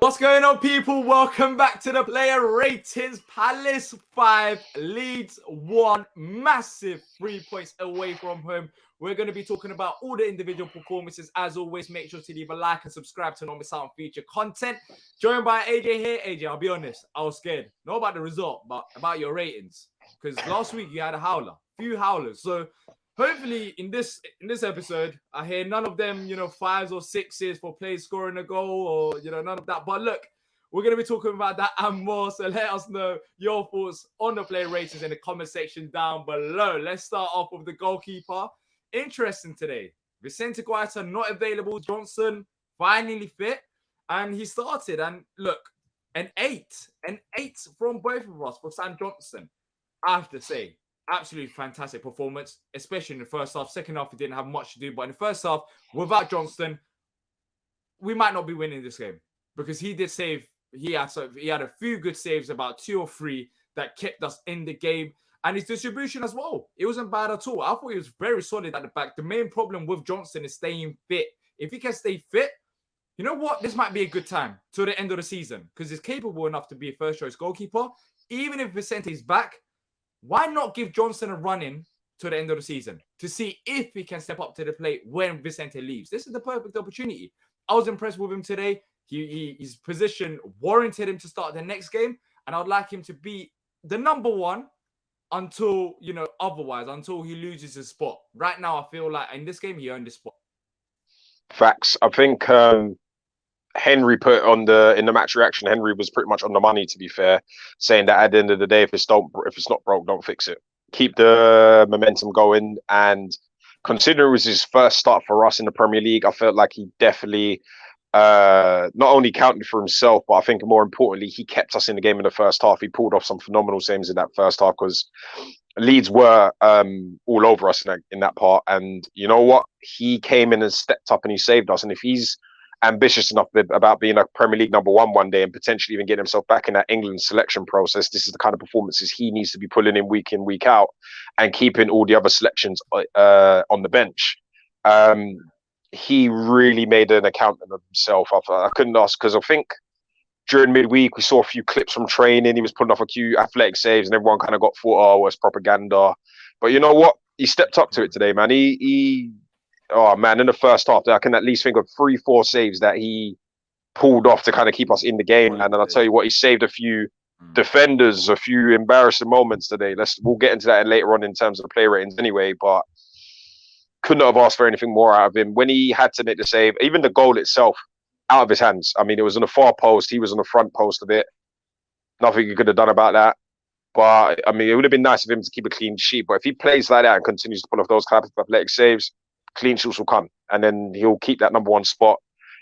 What's going on, people? Welcome back to the player ratings. Palace 5, Leeds 1, massive 3 points away from home. We're going to be talking about all the individual performances. As always, make sure to leave a like and subscribe to not miss out on future content. Joined by AJ here. AJ, I'll be honest, I was scared. Not about the result, but about your ratings. Because last week you had a howler, few howlers. So hopefully in this episode, I hear none of them, 5s or 6s for players scoring a goal or, none of that. But look, we're going to be talking about that and more. So let us know your thoughts on the player ratings in the comment section down below. Let's start off with the goalkeeper. Interesting today. Vicente Guaita not available. Johnson finally fit. And he started. And look, an 8 from both of us for Sam Johnson. I have to say, absolutely fantastic performance, especially in the first half. Second half, he didn't have much to do. But in the first half, without Johnston, we might not be winning this game because he did save. He had a few good saves, about 2 or 3 that kept us in the game. And his distribution as well. It wasn't bad at all. I thought he was very solid at the back. The main problem with Johnston is staying fit. If he can stay fit, you know what? This might be a good time to the end of the season because he's capable enough to be a first-choice goalkeeper. Even if Vicente's back, why not give Johnson a run-in to the end of the season to see if he can step up to the plate when Vicente leaves? This is the perfect opportunity. I was impressed with him today. His position warranted him to start the next game, and I would like him to be the number 1 until, until he loses his spot. Right now, I feel like in this game, he earned his spot. Facts. I think Henry put in the match reaction, Henry was pretty much on the money, to be fair, saying that at the end of the day, if it's not broke, don't fix it. Keep the momentum going. And considering it was his first start for us in the Premier League, I felt like he definitely not only counted for himself, but I think more importantly, he kept us in the game in the first half. He pulled off some phenomenal saves in that first half because Leeds were all over us in that part. And you know what? He came in and stepped up and he saved us. And if he's ambitious enough about being a Premier League number 1 one day and potentially even getting himself back in that England selection process, this is the kind of performances he needs to be pulling in, week out, and keeping all the other selections on the bench. He really made an accountant of himself. I couldn't ask, because I think during midweek we saw a few clips from training. He was putting off a few athletic saves and everyone kind of got thought, oh, it's propaganda. But you know what? He stepped up to it today, man. Oh man, in the first half, I can at least think of 3-4 saves that he pulled off to kind of keep us in the game. And then I'll tell you what, he saved a few defenders, a few embarrassing moments today. We'll get into that later on in terms of the play ratings anyway, but couldn't have asked for anything more out of him. When he had to make the save, even the goal itself, out of his hands. I mean, it was on the far post. He was on the front post of it. Nothing he could have done about that. But, I mean, it would have been nice of him to keep a clean sheet. But if he plays like that and continues to pull off those kind of athletic saves, clean sheets will come. And then he'll keep that number 1 spot.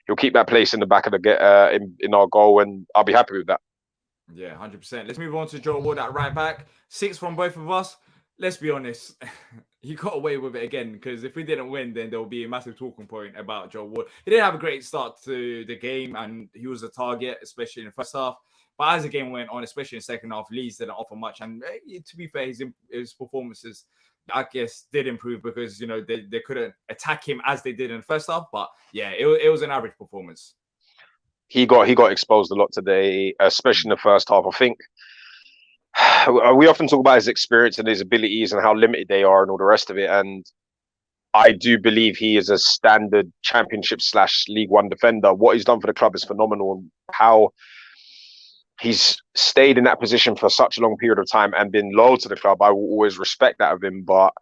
He'll keep that place in the back of the in our goal. And I'll be happy with that. Yeah, 100%. Let's move on to Joe Ward at right back. 6 from both of us. Let's be honest, he got away with it again because if we didn't win, then there will be a massive talking point about Joe Ward. He didn't have a great start to the game and he was a target, especially in the first half. But as the game went on, especially in the second half, Leeds didn't offer much. And to be fair, his performances, I guess, did improve because, they couldn't attack him as they did in the first half. But yeah, it was an average performance. He got exposed a lot today, especially in the first half. I think we often talk about his experience and his abilities and how limited they are and all the rest of it. And I do believe he is a standard Championship / League One defender. What he's done for the club is phenomenal. How he's stayed in that position for such a long period of time and been loyal to the club, I will always respect that of him. But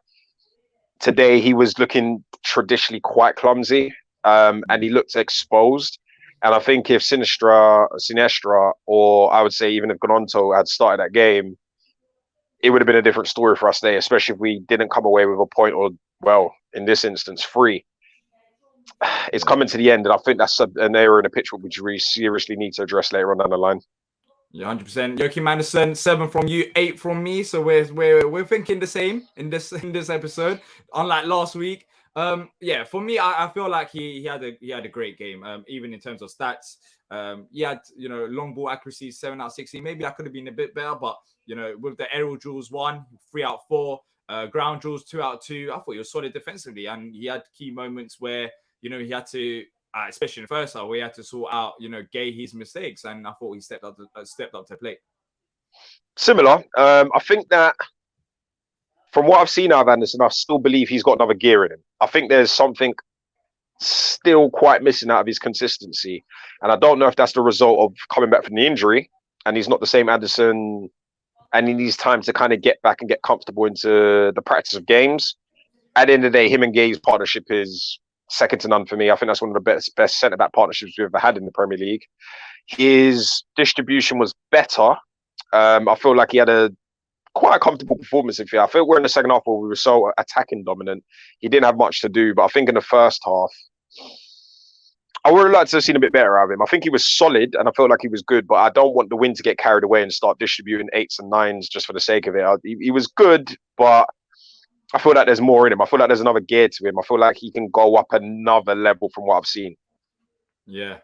today he was looking traditionally quite clumsy and he looked exposed. And I think if Sinistra, or I would say even if Gononto had started that game, it would have been a different story for us today, especially if we didn't come away with a point or, well, in this instance, 3. It's coming to the end, and I think that's an error in the pitch which we seriously need to address later on down the line. Yeah, 100%. Joachim Anderson, 7 from you, 8 from me. So we're thinking the same in this episode, unlike last week. Yeah, for me, I feel like he had a great game. Even in terms of stats, he had long ball accuracy 7 out of 16. Maybe I could have been a bit better, but with the aerial duels 1, 3 out of 4, ground duels 2 out of 2. I thought he was solid defensively, and he had key moments where he had to especially in the first half, we had to sort out, Guéhi's mistakes, and I thought he stepped up to plate. Similar. I think that from what I've seen out of Anderson, I still believe he's got another gear in him. I think there's something still quite missing out of his consistency. And I don't know if that's the result of coming back from the injury and he's not the same Anderson and he needs time to kind of get back and get comfortable into the practice of games. At the end of the day, him and Guéhi's partnership is second to none for me. I think that's one of the best centre-back partnerships we've ever had in the Premier League. His distribution was better. I feel like he had quite a comfortable performance. I feel we're in the second half where we were so attacking dominant. He didn't have much to do, but I think in the first half, I would have liked to have seen a bit better out of him. I think he was solid and I felt like he was good, but I don't want the win to get carried away and start distributing 8s and 9s just for the sake of it. He was good, but I feel like there's more in him. I feel like there's another gear to him. I feel like he can go up another level from what I've seen. Yeah.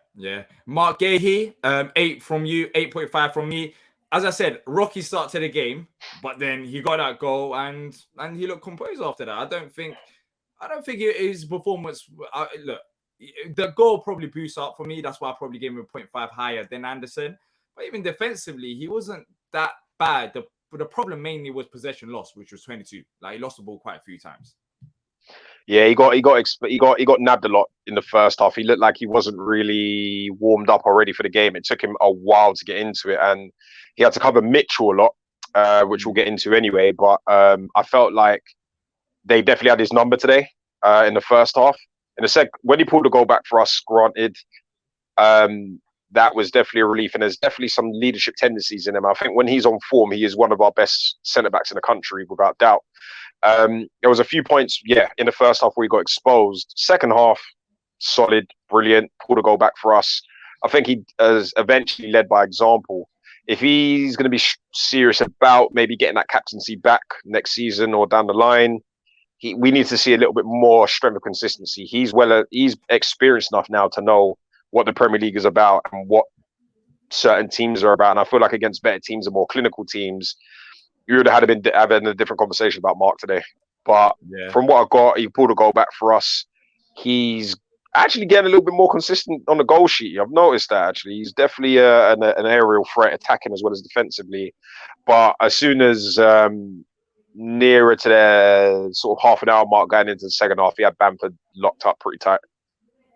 Marc Guéhi, 8 from you, 8.5 from me. As I said, rocky start to the game, but then he got that goal and he looked composed after that. I don't think his performance. Look, the goal probably boosts up for me. That's why I probably gave him a 0.5 higher than Anderson. But even defensively, he wasn't that bad. The problem mainly was possession loss, which was 22. Like, he lost the ball quite a few times. Yeah, he got nabbed a lot in the first half. He looked like he wasn't really warmed up already for the game. It took him a while to get into it, and he had to cover Mitchell a lot, which we'll get into anyway. But I felt like they definitely had his number today in the first half. In the second, when he pulled the goal back for us, granted, that was definitely a relief, and there's definitely some leadership tendencies in him. I think when he's on form, he is one of our best centre-backs in the country, without doubt. There was a few points, in the first half where he got exposed. Second half, solid, brilliant, pulled a goal back for us. I think he has eventually led by example. If he's going to be serious about maybe getting that captaincy back next season or down the line, we need to see a little bit more strength of consistency. He's experienced enough now to know what the Premier League is about and what certain teams are about. And I feel like against better teams and more clinical teams, you would have been having a different conversation about Marc today. But from what I got, he pulled a goal back for us. He's actually getting a little bit more consistent on the goal sheet. I've noticed that, actually. He's definitely an aerial threat, attacking as well as defensively. But as soon as nearer to the sort of half an hour mark going into the second half, he had Bamford locked up pretty tight.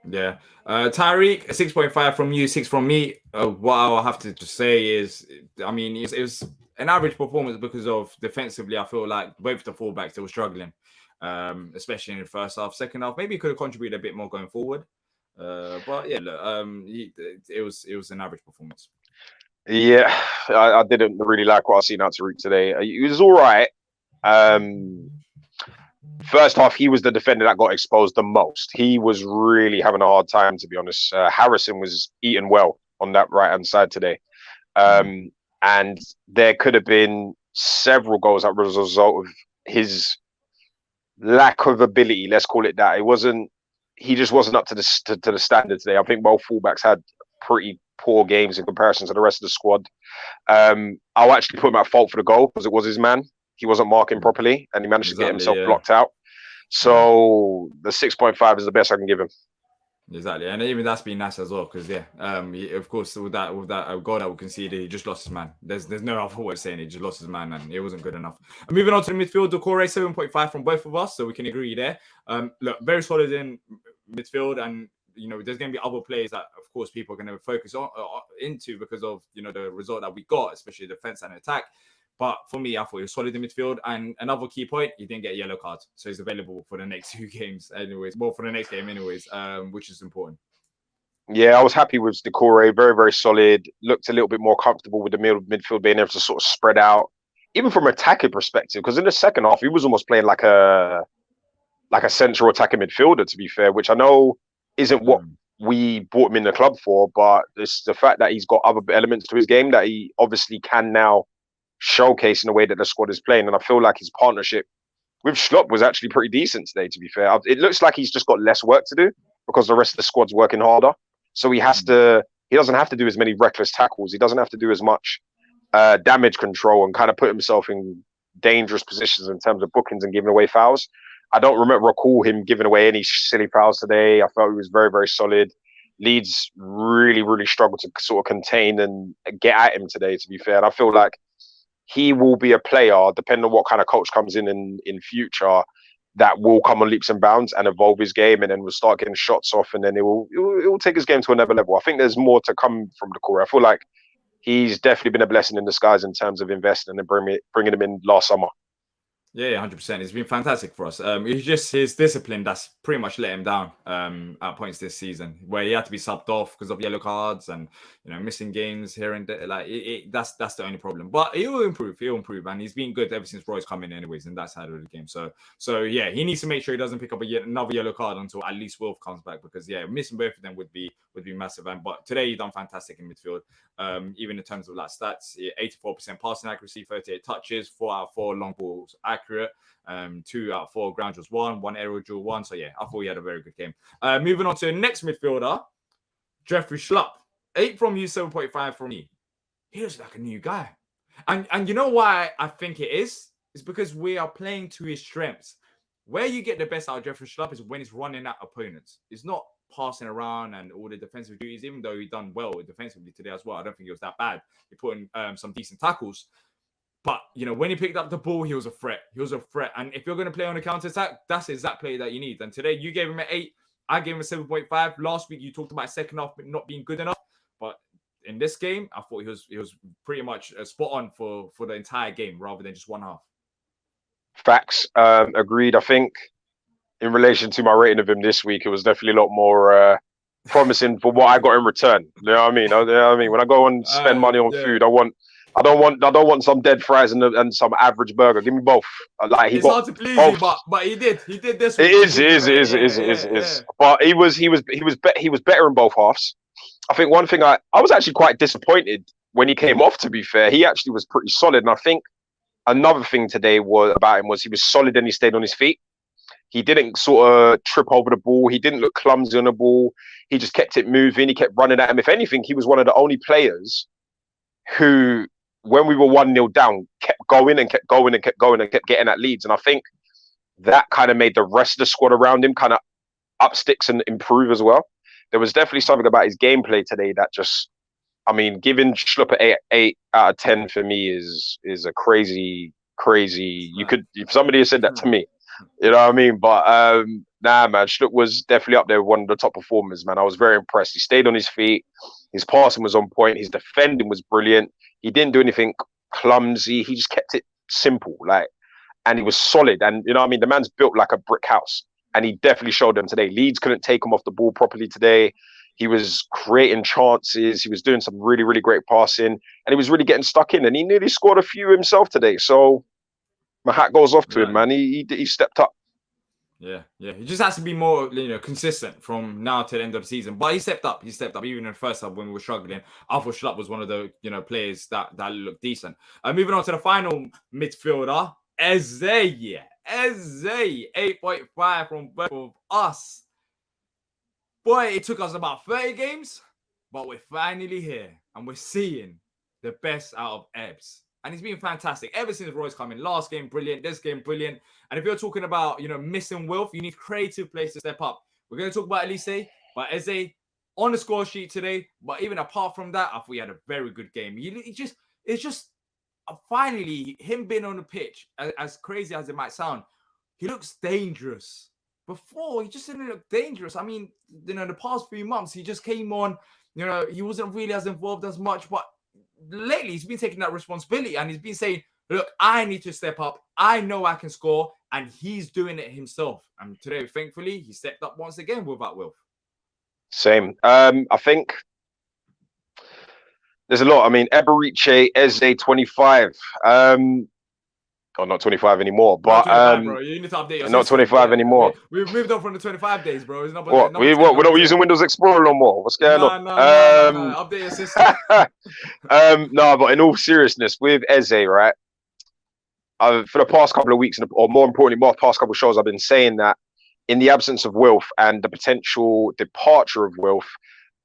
Yeah. Tyreek, 6.5 from you, 6 from me. What I'll have to just say is, I mean, it was an average performance because of defensively. I feel like both the fullbacks, they were struggling, especially in the first half. Second half, maybe he could have contributed a bit more going forward. But yeah, look, it was an average performance. Yeah, I didn't really like what I seen out Tyreek today. He was all right. First half, he was the defender that got exposed the most. He was really having a hard time, to be honest. Harrison was eating well on that right-hand side today. And there could have been several goals that was a result of his lack of ability, let's call it that. He just wasn't up to the standard today. I think both fullbacks had pretty poor games in comparison to the rest of the squad. I'll actually put him at fault for the goal because it was his man. He wasn't marking properly, and he managed to get himself blocked out. So the 6.5 is the best I can give him. Exactly, and even that's been nice as well because of course with that goal that we conceded, he just lost his man. There's no other way of saying it. He just lost his man, and it wasn't good enough. And moving on to the midfield, Decore 7.5 from both of us, so we can agree there. Look, very solid in midfield, and there's going to be other players that, of course, people are going to focus into because of the result that we got, especially defense and attack. But for me, I thought he was solid in midfield. And another key point, he didn't get a yellow card. So he's available for the next 2 games anyways. Well, for the next game anyways, which is important. Yeah, I was happy with Decore. Very, very solid. Looked a little bit more comfortable with the midfield being able to sort of spread out. Even from an attacking perspective, because in the second half, he was almost playing like a central attacking midfielder, to be fair, which I know isn't what we brought him in the club for. But it's the fact that he's got other elements to his game that he obviously can now showcase in the way that the squad is playing. And I feel like his partnership with Schlupp was actually pretty decent today, to be fair. It looks like he's just got less work to do because the rest of the squad's working harder. So he doesn't have to do as many reckless tackles. He doesn't have to do as much damage control and kind of put himself in dangerous positions in terms of bookings and giving away fouls. I don't recall him giving away any silly fouls today. I felt he was very, very solid. Leeds really, really struggled to sort of contain and get at him today, to be fair. And I feel like he will be a player, depending on what kind of coach comes in future, that will come on leaps and bounds and evolve his game, and then will start getting shots off, and then it will take his game to another level. I think there's more to come from the core. I feel like he's definitely been a blessing in disguise in terms of investing and bringing him in last summer. Yeah, 100%. It's been fantastic for us. It's just his discipline that's pretty much let him down at points this season, where he had to be subbed off because of yellow cards and missing games here and there. Like that's the only problem. But he'll improve. And he's been good ever since Roy's come in, anyways, in that side of the game. So yeah, he needs to make sure he doesn't pick up another yellow card until at least Wolf comes back, because missing both of them would be massive. But today he done fantastic in midfield. Even in terms of like stats, 84% passing accuracy, 38 touches, 4 out of 4 long balls accurate, 2 out of 4 ground duels won, 1 aerial duel won. So yeah, I thought he had a very good game. Moving on to the next midfielder, Jeffrey Schlupp. 8 from you, 7.5 from me. He looks like a new guy. And you know why I think it is? It's because we are playing to his strengths. Where you get the best out of Jeffrey Schlupp is when he's running at opponents. It's not passing around and all the defensive duties, even though he done well defensively today as well. I don't think he was that bad. He put in some decent tackles. But, when he picked up the ball, he was a threat. And if you're going to play on a counter-attack, that's the exact play that you need. And today, you gave him an 8. I gave him a 7.5. Last week, you talked about second half not being good enough. But in this game, I thought he was pretty much spot on for the entire game rather than just one half. Facts. Agreed. I think in relation to my rating of him this week, it was definitely a lot more promising for what I got in return. You know what I mean? When I go and spend money on food, I don't want some dead fries and some average burger. Give me both. It's hard to please you, but he did this week. It is. But he was better in both halves. I think one thing I was actually quite disappointed when he came off, to be fair. He actually was pretty solid. And I think another thing today about him was he was solid and he stayed on his feet. He didn't sort of trip over the ball. He didn't look clumsy on the ball. He just kept it moving. He kept running at him. If anything, he was one of the only players who, when we were 1-0 down, kept going and kept getting at Leeds. And I think that kind of made the rest of the squad around him kind of up sticks and improve as well. There was definitely something about his gameplay today that just, giving Schlupp an 8 out of 10 for me is a crazy. You could, if somebody had said that to me, you know what I mean? But nah, man, Schlupp was definitely up there with one of the top performers, man. I was very impressed. He stayed on his feet. His passing was on point. His defending was brilliant. He didn't do anything clumsy. He just kept it simple, and he was solid. And you know what I mean? The man's built like a brick house. And he definitely showed them today. Leeds couldn't take him off the ball properly today. He was creating chances. He was doing some really, really great passing. And he was really getting stuck in. And he nearly scored a few himself today. So my hat goes off to him, man. He stepped up. Yeah. He just has to be more, consistent from now to the end of the season. But he stepped up. Even in the first half when we were struggling. I thought Schlupp was one of the, players that looked decent. Moving on to the final midfielder, Eze. Eze, 8.5 from both of us. Boy, it took us about 30 games, but we're finally here. And we're seeing the best out of Ebbs. And he's been fantastic ever since Roy's come in. Last game, brilliant. This game, brilliant. And if you're talking about, missing Wilf, you need creative players to step up. We're going to talk about Olise, but Eze on the score sheet today. But even apart from that, I thought he had a very good game. It's just finally him being on the pitch, as crazy as it might sound, he looks dangerous. Before, he just didn't look dangerous. The past few months, he just came on, he wasn't really as involved as much, but lately he's been taking that responsibility and he's been saying, look, I need to step up. I know I can score, and he's doing it himself. And today, thankfully, he stepped up once again without Wilf. Same. I think there's a lot. Eberechi Eze 25. Not 25 anymore, but 25, bro. You need to update your not 25 anymore. We've moved on from the 25 days, bro. It's not, we're not using Windows Explorer no more. What's going on? No. Update your system. No, but in all seriousness, with Eze, right? For the past couple of weeks, or more importantly, past couple of shows, I've been saying that in the absence of Wilf and the potential departure of Wilf,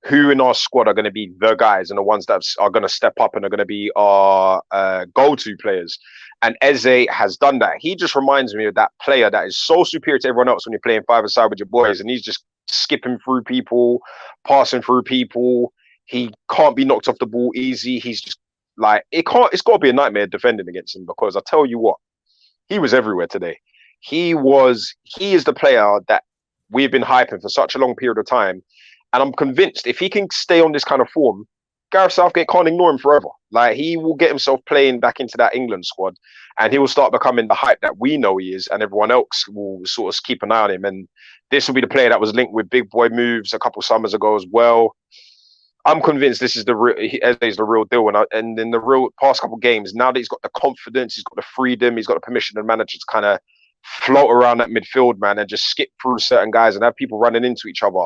who in our squad are going to be the guys and the ones that are going to step up and are going to be our go-to players. And Eze has done that. He just reminds me of that player that is so superior to everyone else when you're playing five-a-side with your boys, and he's just skipping through people, passing through people. He can't be knocked off the ball easy. He's just like it's got to be a nightmare defending against him, because I tell you what, he was everywhere today. He is the player that we've been hyping for such a long period of time. And I'm convinced if he can stay on this kind of form, Gareth Southgate can't ignore him forever. Like, he will get himself playing back into that England squad, and he will start becoming the hype that we know he is, and everyone else will sort of keep an eye on him. And this will be the player that was linked with big boy moves a couple summers ago as well. I'm convinced this is the real Eze is the real deal. And in the real past couple of games, now that he's got the confidence, he's got the freedom, he's got the permission of the manager to kind of float around that midfield, man, and just skip through certain guys and have people running into each other.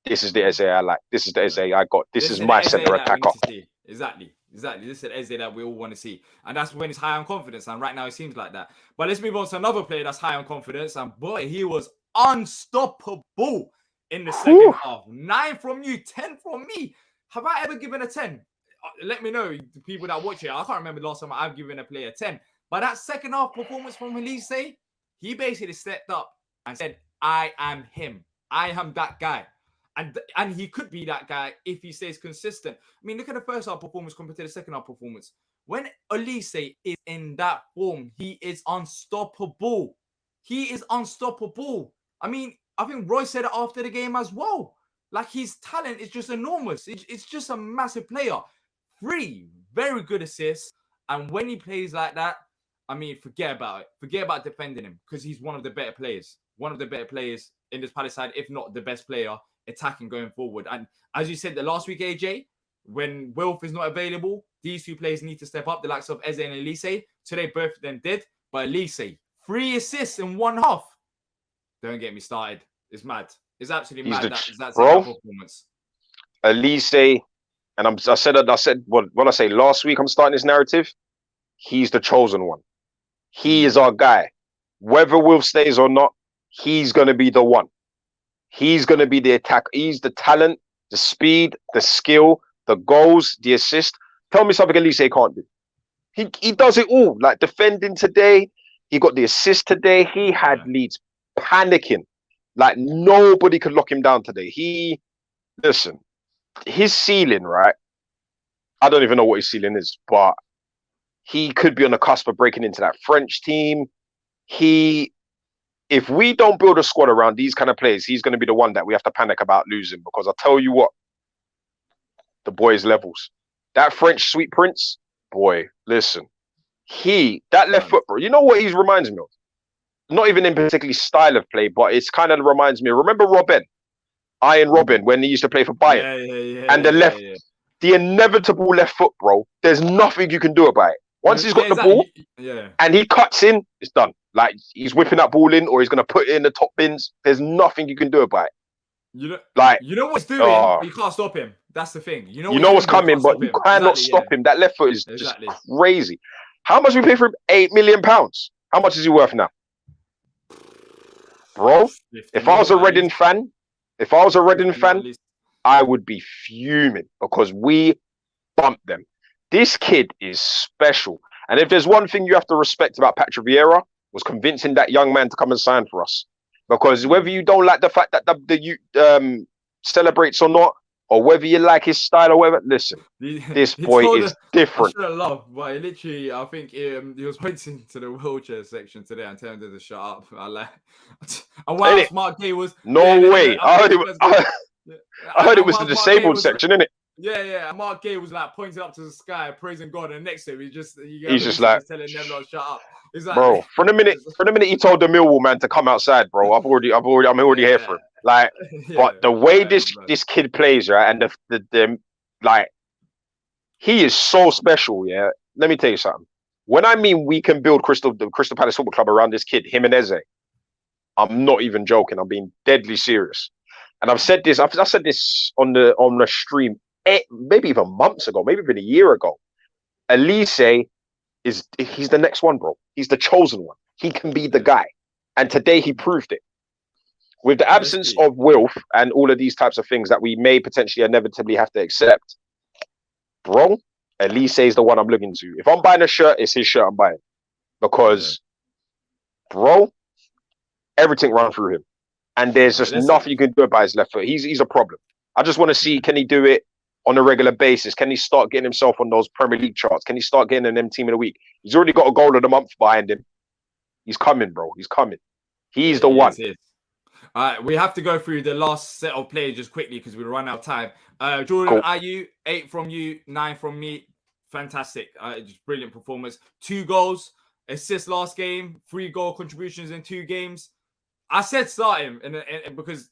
This is the Eze I like. This is the Eze I got. This is my centre attacker. Exactly. This is the Eze that we all want to see. And that's when he's high on confidence. And right now it seems like that. But let's move on to another player that's high on confidence. And boy, he was unstoppable in the second half. 9 from you, 10 from me. Have I ever given a 10? Let me know, the people that watch it. I can't remember the last time I've given a player a 10. But that second half performance from Olise, he basically stepped up and said, I am him. I am that guy. And he could be that guy if he stays consistent. I mean, look at the first half performance compared to the second half performance. When Olise is in that form, he is unstoppable. He is unstoppable. I mean, I think Roy said it after the game as well. Like, his talent is just enormous. It's just a massive player. 3 very good assists. And when he plays like that, I mean, forget about it. Forget about defending him, because he's one of the better players. One of the better players in this Palace side, if not the best player attacking going forward. And as you said, the last week, AJ, when Wilf is not available, these 2 players need to step up, the likes of Eze and Olise. Today, both of them did. But Olise, 3 assists in 1 half. Don't get me started. It's mad. It's absolutely mad. That's a performance. Olise, and I said when I say last week I'm starting this narrative, he's the chosen one. He is our guy. Whether Wilf stays or not, he's going to be the one. He's going to be the attack. He's the talent, the speed, the skill, the goals, the assist. Tell me something Olise can't do. He does it all. Like, defending today, he got the assist today. He had Leeds panicking. Like, nobody could lock him down today. Listen, his ceiling, right? I don't even know what his ceiling is, but he could be on the cusp of breaking into that French team. If we don't build a squad around these kind of players, he's going to be the one that we have to panic about losing, because I'll tell you what, the boy's levels. That French sweet prince, boy, listen. That left foot, bro, you know what he reminds me of? Not even in particularly style of play, but it's kind of reminds me. Remember Robin? Iron Robin, when he used to play for Bayern? And the inevitable left foot, bro. There's nothing you can do about it. Once he's got the ball and he cuts in, it's done. Like, he's whipping that ball in, or he's going to put it in the top bins. There's nothing you can do about it. You know what's doing, but you can't stop him. That's the thing. You know what's coming, but you cannot stop him. That left foot is just crazy. How much we pay for him? £8 million. How much is he worth now? Bro, if I was a Reading fan, I would be fuming, because we bumped them. This kid is special. And if there's one thing you have to respect about Patrick Vieira, was convincing that young man to come and sign for us. Because whether you don't like the fact that the youth celebrates or not, or whether you like his style or whatever, listen, this boy is different. I should have laughed, but literally, I think he was pointing to the wheelchair section today and telling them to shut up. And whilst Marc Guéhi was... No way. I heard it was the disabled section, innit? Yeah. And Marc Guéhi was like pointing up to the sky, praising God, and next to him, he's just like telling them not to shut up. Like, bro, from the minute he told the Millwall man to come outside, bro, I'm already here for him. Like, but the way this kid plays, right, and the like, he is so special. Yeah, let me tell you something. When I mean we can build the Crystal Palace Football Club around this kid, him and Eze, I'm not even joking. I'm being deadly serious. And I've said this. I said this on the stream, maybe even months ago, maybe even a year ago. Olise he's the next one, bro. He's the chosen one. He can be the guy. And today he proved it. With the absence of Wilf and all of these types of things that we may potentially inevitably have to accept, bro, Olise is the one I'm looking to. If I'm buying a shirt, it's his shirt I'm buying. Because, bro, everything run through him. and there's just nothing you can do about his left foot. He's a problem. I just want to see, can he do it on a regular basis? Can he start getting himself on those Premier League charts? Can he start getting an M Team of the Week? He's already got a goal of the month behind him. He's coming, bro. He's coming. He's the one. All right, we have to go through the last set of players just quickly because we run out of time. Jordan, Ayew, 8 from you, 9 from me. Fantastic. Just brilliant performance. 2 goals, assists last game, 3 goal contributions in 2 games. I said start him because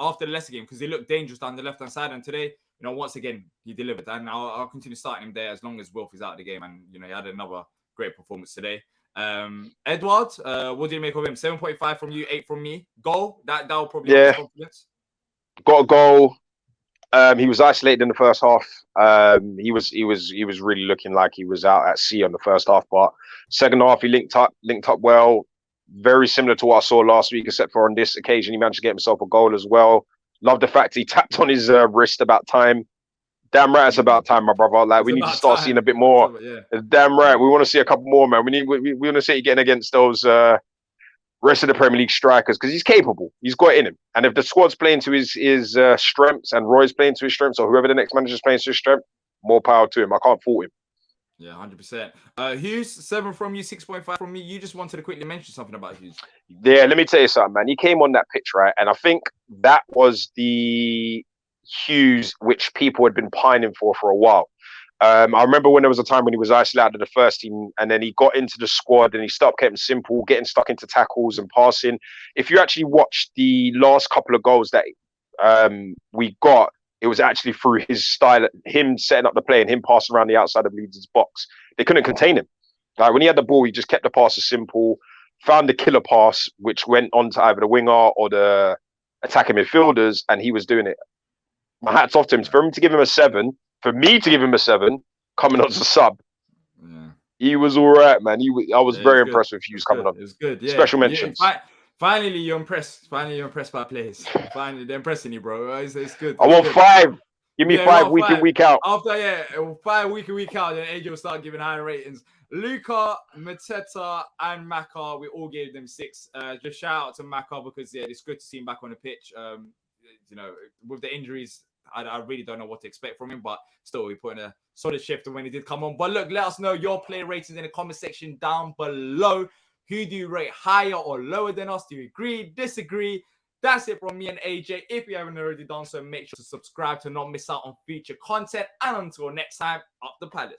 after the Leicester game, because he looked dangerous down the left-hand side. And today, once again, he delivered. And I'll continue starting him there as long as Wilf is out of the game. And, he had another great performance today. Edward, what do you make of him? 7.5 from you, 8 from me. Goal, that'll probably have confidence. Got a goal. He was isolated in the first half. He was really looking like he was out at sea on the first half, but second half he linked up well. Very similar to what I saw last week, except for on this occasion he managed to get himself a goal as well. Love the fact he tapped on his wrist about time. Damn right, it's about time, my brother. Like, we need to start seeing a bit more. Damn right, we want to see a couple more, man. We want to see it getting against those rest of the Premier League strikers, because he's capable. He's got it in him. And if the squad's playing to his strengths, and Roy's playing to his strengths, or whoever the next manager's playing to his strength, more power to him. I can't fault him. Yeah, 100%. Hughes, 7 from you, 6.5 from me. You just wanted to quickly mention something about Hughes. Yeah, let me tell you something, man. He came on that pitch, right? And I think that was the Hughes which people had been pining for a while. I remember when there was a time when he was isolated in the first team, and then he got into the squad and he stopped getting simple, getting stuck into tackles and passing. If you actually watch the last couple of goals that we got, it was actually through his style, him setting up the play and him passing around the outside of Leeds' box. They couldn't contain him. Like, when he had the ball, he just kept the passes simple, found the killer pass, which went on to either the winger or the attacking midfielders, and he was doing it. My hat's off to him. For him to give him a 7, for me to give him a 7, coming on as a sub, he was all right, man. I was very impressed with Hughes coming on. It was good. Yeah. Special mentions. Finally, you're impressed. Finally, you're impressed by players. Finally, they're impressing you, bro. It's good. I want 5. Give me 5 week in, week out. After 5 week in, week out, then AJ will start giving higher ratings. Luka, Mateta, and Maka, we all gave them 6. Just shout out to Maka because it's good to see him back on the pitch. With the injuries, I really don't know what to expect from him, but still, we put in a solid shift when he did come on. But look, let us know your player ratings in the comment section down below. Who do you rate higher or lower than us? Do you agree, disagree? That's it from me and AJ. If you haven't already done so, make sure to subscribe to not miss out on future content. And until next time, up the Palace.